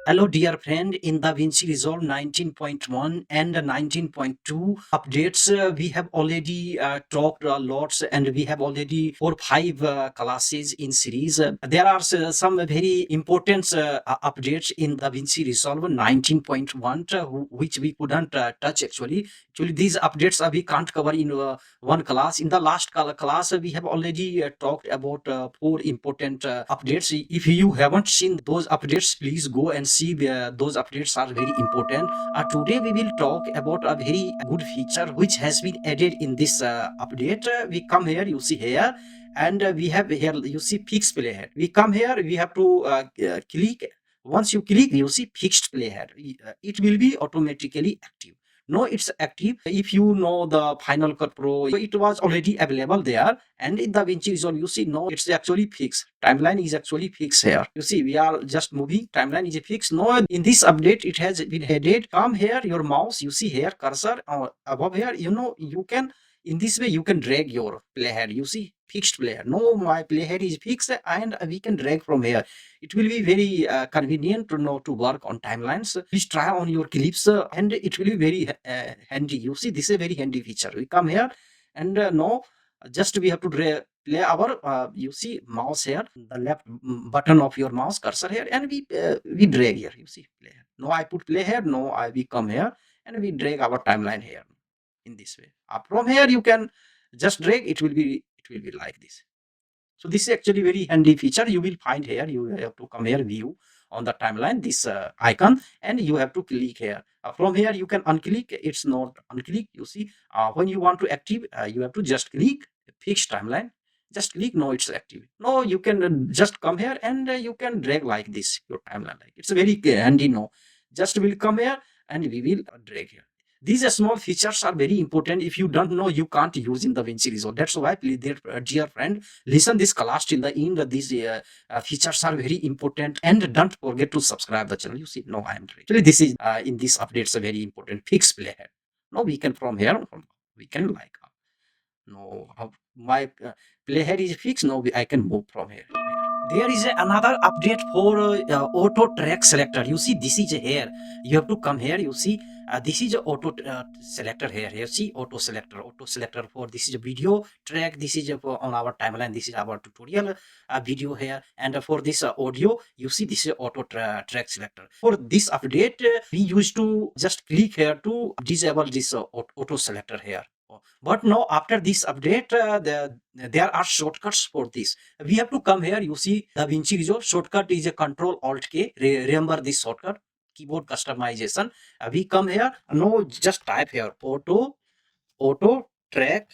Hello, dear friend. In DaVinci Resolve 19.1 and 19.2 updates, we have already talked a lot, and we have already 4 5 classes in series. There are some very important updates in DaVinci Resolve 19.1, which we couldn't touch actually. Actually, these updates we can't cover in one class. In the last class, we have already talked about 4 important updates. If you haven't seen those updates, please go and see. Those updates are very important. Today we will talk about a very good feature which has been added in this update. We come here, you see here, and we have here, you see fixed playhead. We come here, we have to click. Once you click, you see fixed playhead. It will be automatically active. No, it's active. If you know the Final Cut Pro, it was already available there. And in DaVinci Resolve, you see, no, it's actually fixed. Timeline is actually fixed here. You see, we are just moving. Timeline is fixed. No, in this update, it has been added. Come here, your mouse, you see here, cursor above here, you can, in this way, you can drag your playhead. You see, fixed playhead. No, my playhead is fixed and we can drag from here. It will be very convenient to know to work on timelines. Please try on your clips and it will be very handy. You see, this is a very handy feature. We come here and no, just we have to play our you see mouse here, the left button of your mouse cursor here, and we drag here. You see, play here. No, I put play here. No, we come here and we drag our timeline here in this way. From here you can just drag. It will be like this. So this is actually very handy feature. You will find here. You have to come here, view on the timeline, this icon, and you have to click here. From here you can unclick. It's not unclick. You see, when you want to active, you have to just click fixed timeline. Just click. No, it's active. No, you can just come here and you can drag like this your timeline. Like it's very handy. No, just will come here and we will drag here. These small features are very important. If you don't know, you can't use in DaVinci Resolve. That's why, please, dear friend, listen this class till the end. These features are very important, and don't forget to subscribe the channel. You see, no, I am ready. Actually, this is in this updates a very important fix playhead. Now we can from here, we can like no, my playhead is fixed. Now I can move from here. There is another update for auto track selector. You see, this is here. You have to come here. You see, this is a auto selector here. You see, auto selector for this is a video track. This is for on our timeline. This is our tutorial video here. And for this audio, you see, this is auto track selector. For this update, we used to just click here to disable this auto selector here. But now after this update, there are shortcuts for this. We have to come here. You see, DaVinci Resolve shortcut is a Control Alt K. Remember this shortcut, keyboard customization. We come here. No, just type here auto track.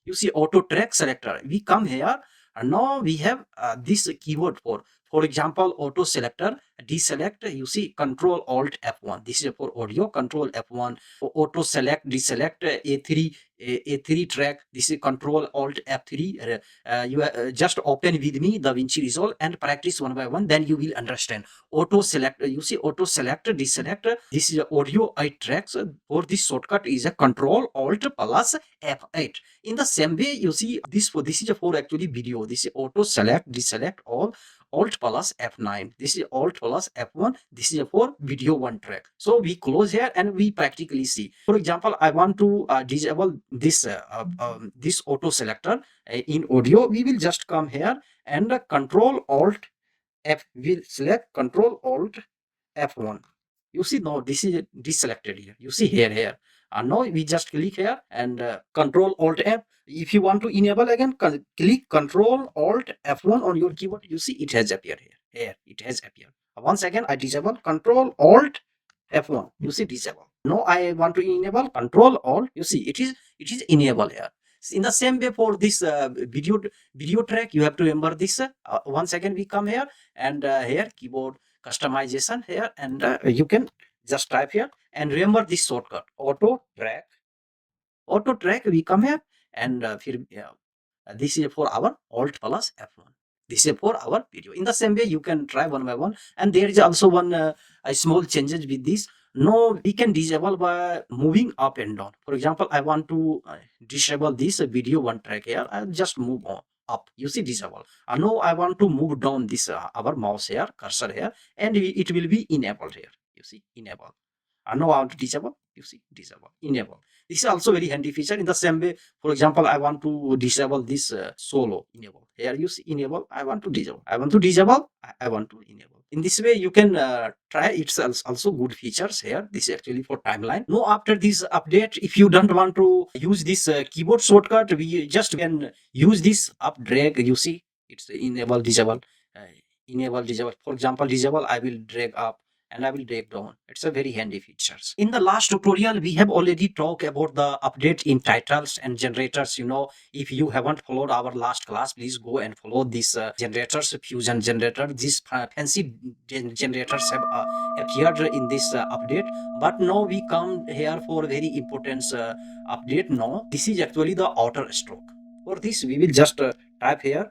You see auto track selector. We come here and now we have this keyword for example, auto selector deselect. You see Control Alt F1. This is for audio. Control F1 for auto select deselect A3 track. This is Control Alt F3. You just open with me DaVinci Resolve and practice one by one. Then you will understand. Auto select. You see auto select deselect. This is audio 8 tracks. For this shortcut is a Control Alt plus F8. In the same way, you see this is for actually video. This is auto select deselect all. Alt plus F9. This is Alt plus F1. This is for video one track. So we close here and we practically see. For example, I want to disable this this auto selector in audio. We will just come here and Control Alt F. Will select Control Alt F1. You see now this is deselected here. You see here. And now we just click here and Control Alt F. If you want to enable again, click Control Alt F1 on your keyboard. You see it has appeared here. Here it has appeared. Once again, I disable Control Alt F1. You see disable. Now I want to enable Control Alt. You see it is enable here. In the same way for this video track, you have to remember this. Once again, we come here and here keyboard customization here, and you can just type here and remember this shortcut auto track. We come here and this is for our Alt plus F1. This is for our video. In the same way, you can try one by one. And there is also one a small changes with this. No, we can disable by moving up and down. For example, I want to disable this video one track here. I'll just move on up. You see disable. Now I want to move down this our mouse here, cursor here, and it will be enabled here. You see enable. Now I want to disable. You see disable, enable. This is also very handy feature. In the same way, for example, I want to disable this solo enable. Here you see enable. I want to disable. I want to disable. I want to enable. In this way, you can try. It's also good features here. This is actually for timeline. Now after this update, if you don't want to use this keyboard shortcut, we just can use this up drag. You see, it's enable disable. Enable disable. For example, disable. I will drag up and I will drag down. It's a very handy features. In the last tutorial, we have already talked about the update in titles and generators. If you haven't followed our last class, please go and follow this generators, fusion generator. These fancy generators have appeared in this update. But now we come here for a very important update. Now, this is actually the outer stroke. For this, we will just type here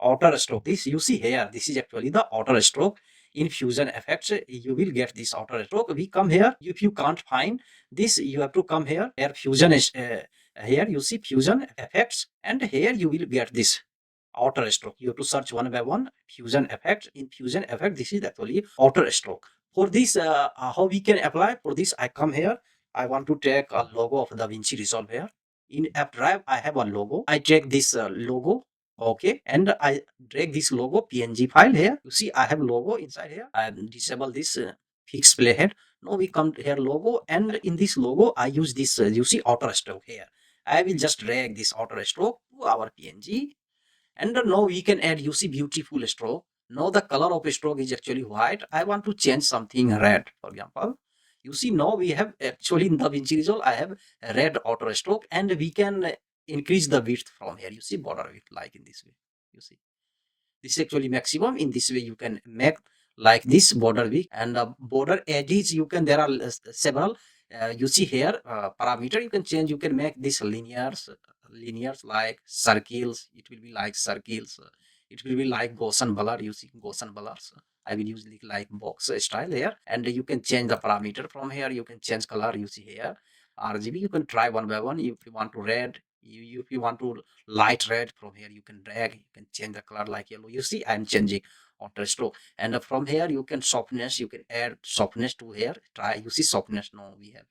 outer stroke. This you see here, this is actually the outer stroke. In fusion effects you will get this outer stroke. We come here. If you can't find this, you have to come here where fusion is here you see fusion effects, and here you will get this outer stroke. You have to search one by one fusion effect. In fusion effect, this is actually outer stroke. For this how we can apply? For this, I come here. I want to take a logo of DaVinci Resolve here. In app drive I have a logo. I take this logo. Okay, and I drag this logo png file here. You see I have logo inside here. I disable this fixed playhead. Now we come to here logo, and in this logo I use this you see outer stroke here. I will just drag this outer stroke to our png, and now we can add you see beautiful stroke. Now the color of a stroke is actually white. I want to change something red, for example. You see now we have actually in DaVinci Resolve I have a red outer stroke, and we can increase the width from here. You see border width like in this way. You see this is actually maximum. In this way you can make like this border width, and border edges you can, there are several you see here parameter you can change. You can make this linears like circles. It will be like circles. It will be like Gaussian blur. You see Gaussian blurs. I will use like box style here, and you can change the parameter from here. You can change color. You see here RGB. You can try one by one. If you want to red, if you want to light red, from here you can drag. You can change the color like yellow. You see I'm changing outer stroke, and from here you can softness. You can add softness to here. Try. You see softness. Now we have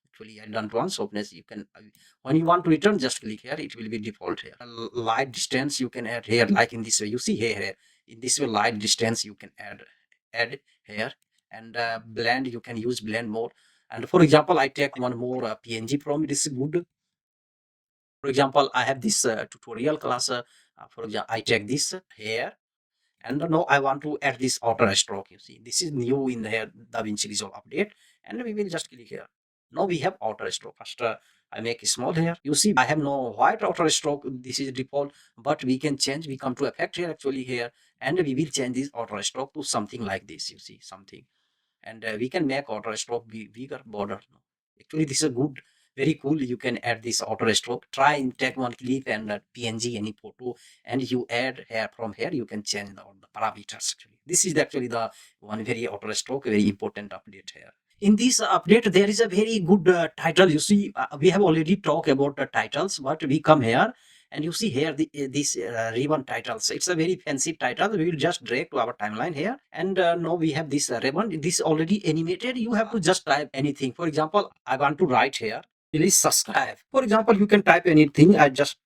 actually I don't want softness. You can when you want to return, just click here. It will be default here. Light distance you can add here like in this way. You see here in this way light distance you can add here, and blend you can use blend mode. And for example, I take one more png from this is good. For example, I have this tutorial class. For example, I take this here, and now I want to add this outer stroke. You see this is new in the DaVinci Resolve update, and we will just click here. Now we have outer stroke. First I make it small here. You see I have no white outer stroke. This is default, but we can change. We come to effect here actually here, and we will change this outer stroke to something like this. You see something, and we can make outer stroke bigger border. Actually this is a good, very cool. You can add this outer stroke. Try and take one clip and png any photo, and you add here. From here you can change the parameters. Actually this is actually the one very outer stroke, very important update here. In this update there is a very good title. You see we have already talked about the titles, but we come here and you see here this ribbon titles. It's a very fancy title. We will just drag to our timeline here, and now we have this ribbon. This already animated. You have to just type anything. For example, I want to write here, please subscribe. For example, you can type anything. I just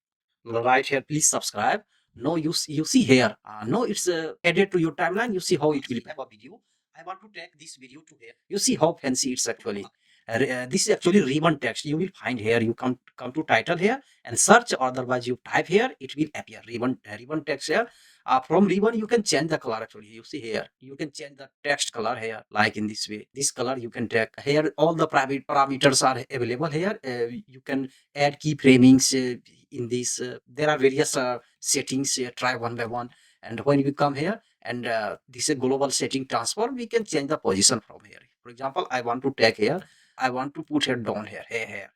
write here, please subscribe. No, you see here. No, it's added to your timeline. You see how it will have a video. I want to take this video to here. You see how fancy it's actually. This is actually ribbon text. You will find here. You come to title here and search. Otherwise, you type here. It will appear ribbon text here. From ribbon, you can change the color. Actually, you see here. You can change the text color here, like in this way. This color you can take here. All the private parameters are available here. You can add keyframings in this. There are various settings here. Try one by one. And when you come here, and this is global setting transform, we can change the position from here. For example, I want to take here. I want to put here down here,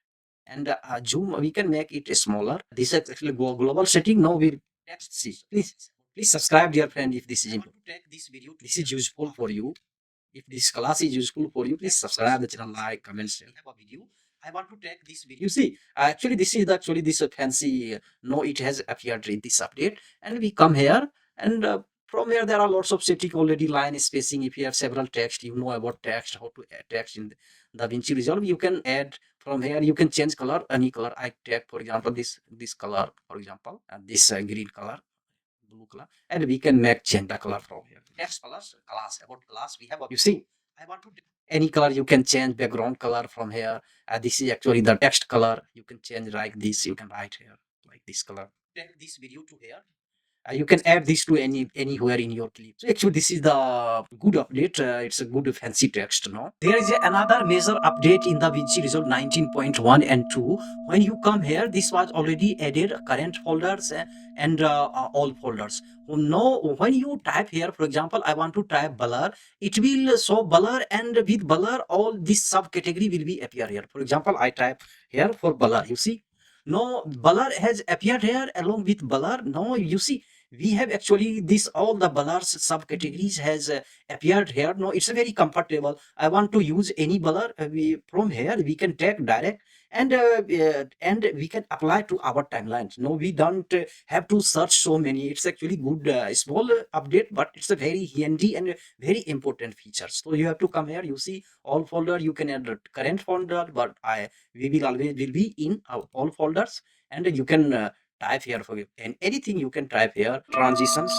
and zoom. We can make it smaller. This is actually global setting. Now we let's see. Please subscribe, dear friend, if this is important. Take this video. This is useful for you. If this class is useful for you, please subscribe the channel, like, comment, share. Have a video. I want to take this video. You see, actually, this is actually this fancy. No, it has appeared in this update, and we come here, and from here there are lots of setting already line spacing. If you have several text, you know about text, how to add text in DaVinci Resolve. You can add from here. You can change color, any color. I take, for example, this color, for example, and this green color, blue color, and we can make change the color from here. Text colors, class, about class we have. You see, I want to any color. You can change background color from here. This is actually the text color. You can change like this. You can write here like this color. Take this video to here. You can add this to anywhere in your clip. So actually, this is the good update. It's a good fancy text. No, there is another major update in the DaVinci Resolve 19.1 and 2. When you come here, this was already added current folders and all folders. Now, when you type here, for example, I want to type blur, it will show blur, and with blur, all this subcategory will be appear here. For example, I type here for blur. You see, no blur has appeared here along with blur. Now you see we have actually this all the blurs subcategories has appeared here. No, it's very comfortable. I want to use any blur, from here we can take direct, and we can apply to our timelines. No, we don't have to search so many. It's actually good, small update, but it's a very handy and very important feature. So you have to come here. You see all folder, you can add the current folder, but I we will always will be in our all folders, and you can type here for you, and anything you can type here. Transitions,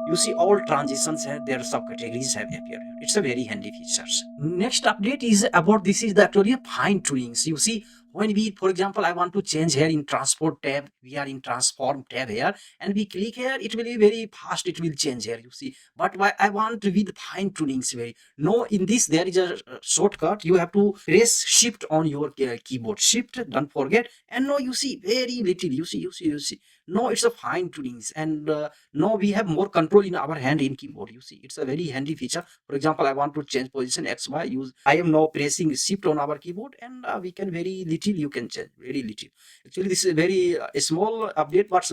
you see all transitions have their subcategories have appeared here. It's a very handy features. Next update is about, this is the actually fine tunings. You see, when we, for example, I want to change here in transport tab, we are in transform tab here, and we click here, it will be very fast, it will change here, you see. But why I want with fine tunings very, no, in this there is a shortcut. You have to press shift on your keyboard, shift, don't forget. And no, you see very little, you see no, it's a fine tunings. And now we have more control in our hand in keyboard. You see, it's a very handy feature. For example, I want to change position X, Y. Use, I am now pressing shift on our keyboard, and we can very little, you can change very little. Actually, this is a very small update, but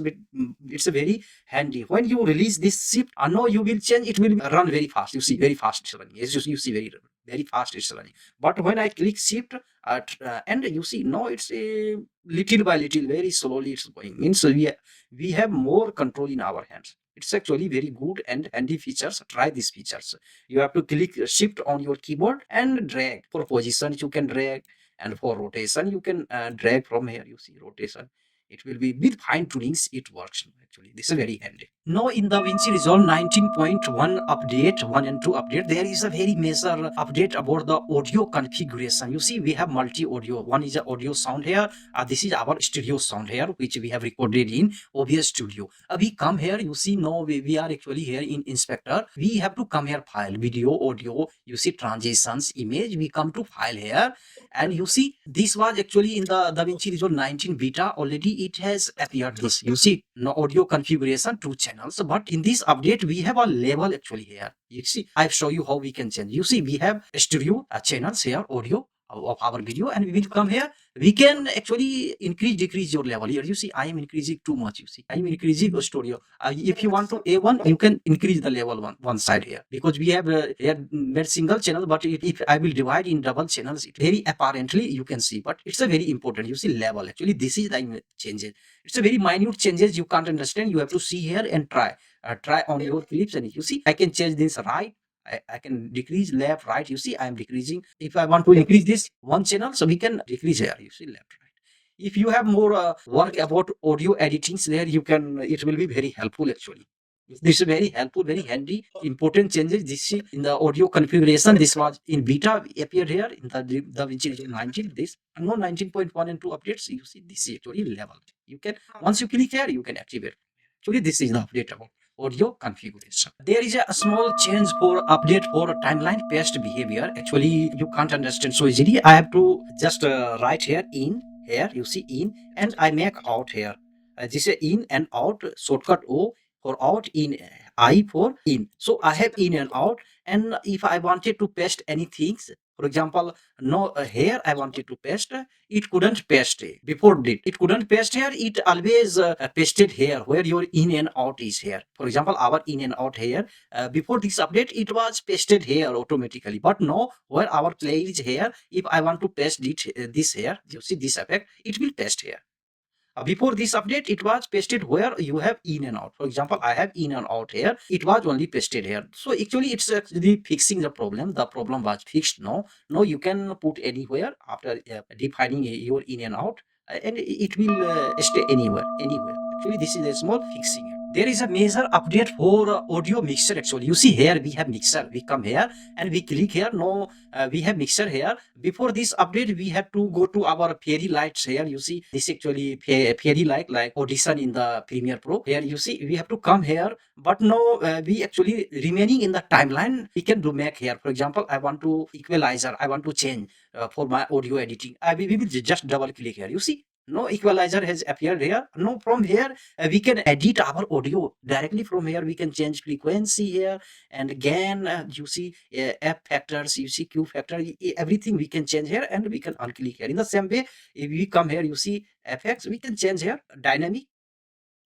it's a very handy. When you release this shift, now you will change. It will run very fast. You see, very fast it's running. Yes, you see very fast it's running. But when I click shift, and you see now it's a little by little, very slowly it's going. Means we have more control in our hands. It's actually very good and handy features. Try these features. You have to click shift on your keyboard and drag. For position you can drag, and for rotation you can drag from here. You see rotation, it will be with fine tunings, it works. Actually, this is very handy. Now in the DaVinci Resolve 19.1 update, 1 and 2 update, there is a very major update about the audio configuration. You see, we have multi audio. One is a audio sound here. This is our studio sound here, which we have recorded in OBS Studio. We come here, you see, now we are actually here in Inspector. We have to come here, file, video, audio. You see, transitions, image. We come to file here, and you see, this was actually in the DaVinci Resolve 19 beta already. It has appeared this. You see, no audio configuration, 2 channels. But in this update, we have a level actually here. You see, I show you how we can change. You see, we have studio channels here, audio of our video, and we will come here. We can actually increase, decrease your level here. You see, I am increasing too much. You see, I am increasing the studio. If you want to A1, you can increase the level one side here, because we have here very single channel. But if I will divide in double channels, it very apparently you can see. But it's a very important. You see level. Actually, this is the changes. It's a very minute changes. You can't understand. You have to see here and try. Try on your clips, and you see, I can change this right. I can decrease left, right. You see, I am decreasing. If I want to increase this one channel, so we can decrease here. You see, left, right. If you have more work about audio editings there, you can. It will be very helpful actually. This is very helpful, very handy, important changes. This is in the audio configuration. This was in beta appeared here in the DaVinci Resolve 19. This no 19.1 and 2 updates. You see, this is actually level. You can, once you click here, you can activate. Actually, this is the update about audio configuration. There is a small change for update for timeline past behavior. Actually, you can't understand so easily. I have to just write here in here. You see in, and I make out here. This is in and out, shortcut O for out, in I for in. So I have in and out. And if I wanted to paste anything, For example, no, here I wanted to paste, it couldn't paste before it couldn't paste here, it always pasted here where your in and out is here. For example, our in and out here, before this update it was pasted here automatically, but now where our play is here, if I want to paste it, this here, you see this effect, it will paste here. Before this update, it was pasted where you have in and out. For example, I have in and out here. It was only pasted here. So actually, it's actually fixing the problem. The problem was fixed now. Now you can put anywhere after defining your in and out, and it will stay anywhere, anywhere. Actually, this is a small fixing. There is a major update for audio mixer. Actually, you see here we have mixer. We come here and we click here. No, we have mixer here. Before this update, we had to go to our fairy lights here. You see, this actually fairy light like Audition in the Premiere Pro. Here you see, we have to come here, but now we actually remaining in the timeline. We can do make here. For example, I want to equalizer. I want to change for my audio editing. We will just double click here. You see. No equalizer has appeared here. No, from here we can edit our audio directly from here. We can change frequency here and gain. You see f factors, you see q factor, everything we can change here, and we can unclick here. In the same way, if we come here, you see fx, we can change here dynamic.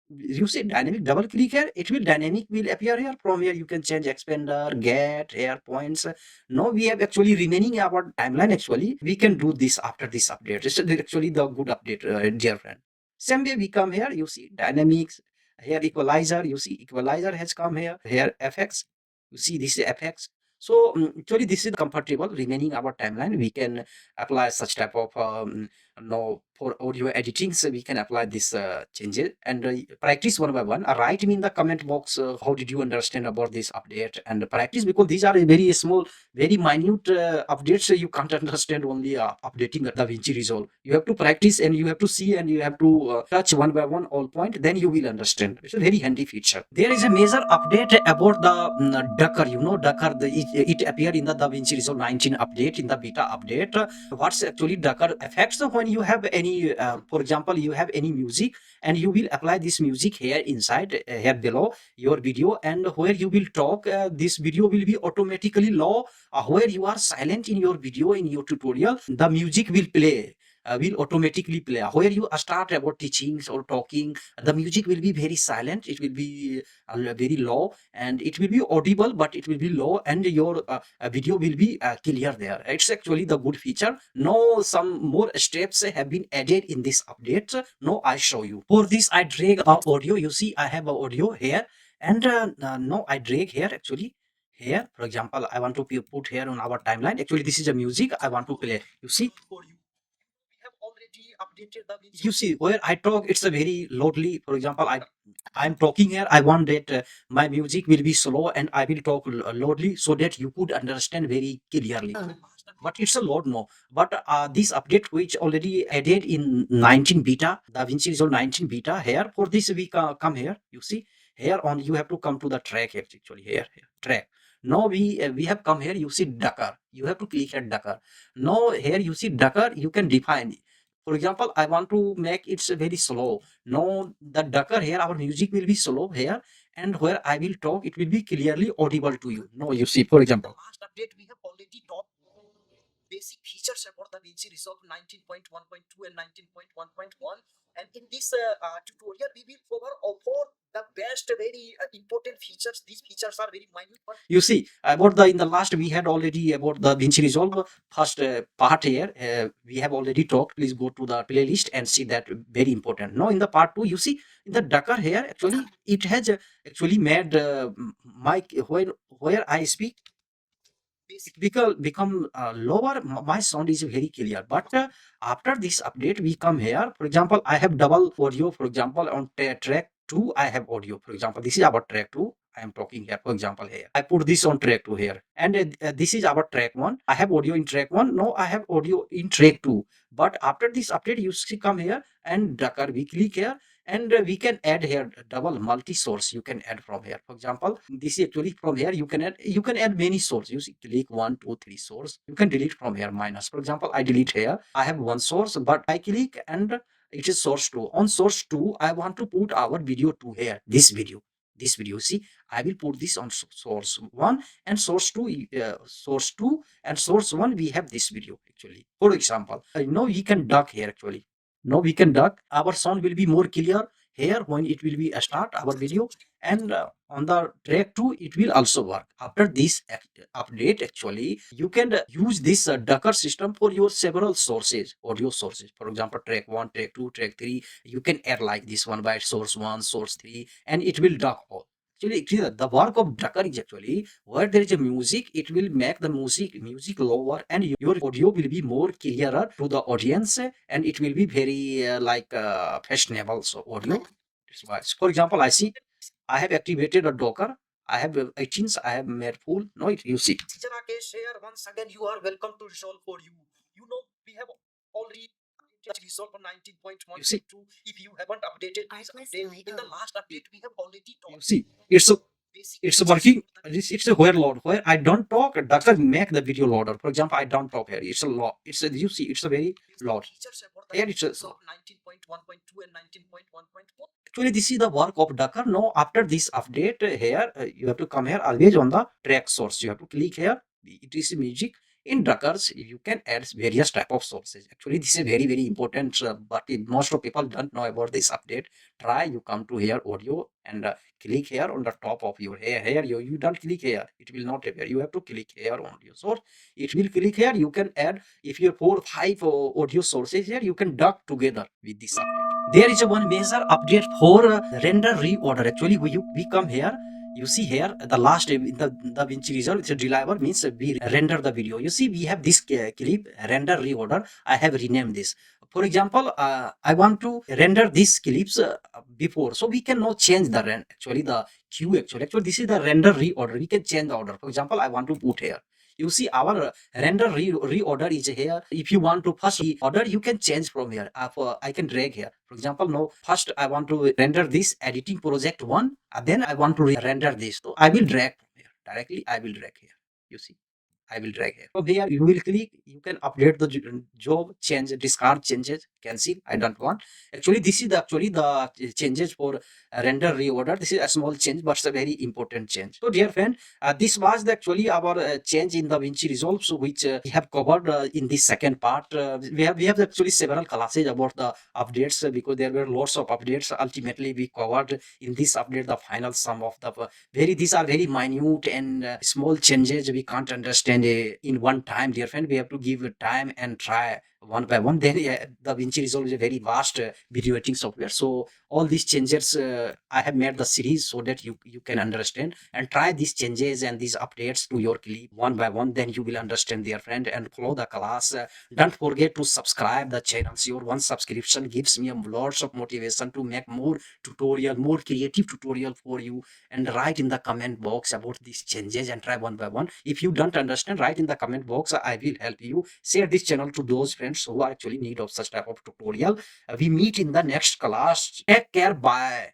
You see dynamic, double click here, it will dynamic will appear here. From here you can change expander, get here points. Now we have actually remaining our timeline. Actually we can do this after this update. It's actually the good update, dear friend. Same way we come here, you see dynamics, here equalizer, you see equalizer has come here, here fx, you see this is fx. So actually this is comfortable remaining our timeline. We can apply such type of now for audio editing, so we can apply this changes and practice one by one. Write me in the comment box how did you understand about this update and practice, because these are a very small, very minute updates. So you can't understand only updating the DaVinci Resolve. You have to practice and you have to see and you have to touch one by one all point, then you will understand. It's a very handy feature. There is a major update about the Docker. You know Docker, it appeared in the DaVinci Resolve 19 update, in the beta update. What's actually Docker effects? When you have any for example, you have any music and you will apply this music here inside, here below your video, and where you will talk, this video will be automatically low. Where you are silent in your video, in your tutorial, the music will play, will automatically play. Where you start about teaching or talking, the music will be very silent, it will be very low, and it will be audible but it will be low, and your video will be clear there. It's actually the good feature. Now some more steps have been added in this update. Now I show you. For this I drag audio. You see I have a audio here, and now I drag here. Actually here, for example, I want to put here on our timeline. Actually this is a music I want to play. You see, for you, we have already updated the video. You see where I talk, it's a very loudly. For example, I'm talking here. I want that my music will be slow and I will talk loudly so that you could understand very clearly. But it's a lot more. But this update which already added in 19 beta, DaVinci Resolve 19 beta, here for this we come here. You see here on, you have to come to the track actually here track. Now we have come here. You see Docker. You have to click at Docker. Now here you see Docker. You can define. For example, I want to make it very slow. Now the Docker here, our music will be slow here, and where I will talk, it will be clearly audible to you. Now you see, for example, last update we have already talked basic features about the DaVinci Resolve 19.1.2 and 19.1.1. And in this tutorial, we will cover all the best, very important features. These features are very minute. But you see, about the in the last we had already about the DaVinci Resolve first part here. We have already talked. Please go to the playlist and see that, very important. Now in the part 2, you see in the Docker here, actually it has actually made mic when where I speak, it become lower. My sound is very clear, but after this update we come here. For example, I have double audio. For example, on track 2 I have audio. For example, this is our track 2. I am talking here. For example, here I put this on track 2 here, and this is our track 1. I have audio in track 1. Now I have audio in track 2. But after this update, you see come here and Docker, we click here, and we can add here double multi-source. You can add from here. For example, this is actually from here you can add many source. You see, click 1 2 3 source. You can delete from here minus. For example, I delete here, I have one source, but I click and it is source 2. On source 2 I want to put our video 2 here, this video. this video. See, I will put this on source 1 and source 2, source 2 and source 1. We have this video actually. For example, now we can duck here actually. Now we can duck. Our sound will be more clear here when it will be a start our video, and on the track 2 it will also work. After this update actually, you can use this ducker system for your several sources, audio sources. For example, track 1, track 2, track 3, you can add like this one by source 1, source 3, and it will duck all. Actually, the work of ducker is actually where there is a music, it will make the music lower, and your audio will be more clearer to the audience, and it will be very fashionable. So audio. That's why. So for example, I see I have activated a Docker. I have iTunes. I have made full. No, you see. Teacher Rakesh here. Once again, you are welcome to Resolve for you. You know, we have already Resolve for 19.1. You see, if you haven't updated this update, in the last update, we have already talked. You see, it's working. It's a where load where I don't talk. Docker make the video loader. For example, I don't talk here. It's a lot. It's a, you see, it's a very loud. Here it's a 19.1.2 and 19.1.4. Actually, this is the work of Docker. Now, after this update here, you have to come here always on the track source. You have to click here. It is music. In Dockers, you can add various type of sources. Actually, this is very important, but most of people don't know about this update. Try, you come to here audio and click here on the top of your hair. Here you don't click here. It will not appear. You have to click here on your source. It will click here. You can add if you have 4 5 audio sources here. You can duck together with this update. There is a one major update for render reorder. Actually, we come here. You see here the last in the DaVinci Resolve, it's a deliver means we render the video. You see we have this clip render reorder. I have renamed this. For example, I want to render these clips before, so we can now change the render. Actually, the queue actually this is the render reorder. We can change the order. For example, I want to put here. You see our render reorder is here. If you want to first reorder, you can change from here. I can drag here. For example, now first I want to render this editing project 1, and then I want to render this. So I will drag from here directly. I will drag here. You see. I will drag here. From here, you will click. You can update the job, change, discard changes. Cancel. I don't want. Actually, this is actually the changes for render reorder. This is a small change, but it's a very important change. So, dear friend, this was actually our change in the DaVinci Resolve, so which we have covered in this second part. We have actually several classes about the updates because there were lots of updates. Ultimately, we covered in this update the final sum of the these are very minute and small changes we can't understand in one time, dear friend. We have to give time and try one by one. Then the DaVinci Resolve is a very vast video editing software. So all these changes I have made the series so that you can understand and try these changes and these updates to your clip one by one. Then you will understand, dear friend, and follow the class. Don't forget to subscribe the channels. Your one subscription gives me a lots of motivation to make more more creative tutorial for you, and write in the comment box about these changes and try one by one. If you don't understand, write in the comment box. I will help you. Share this channel to those friends who are actually in need of such type of tutorial. We meet in the next class. Take care. Bye.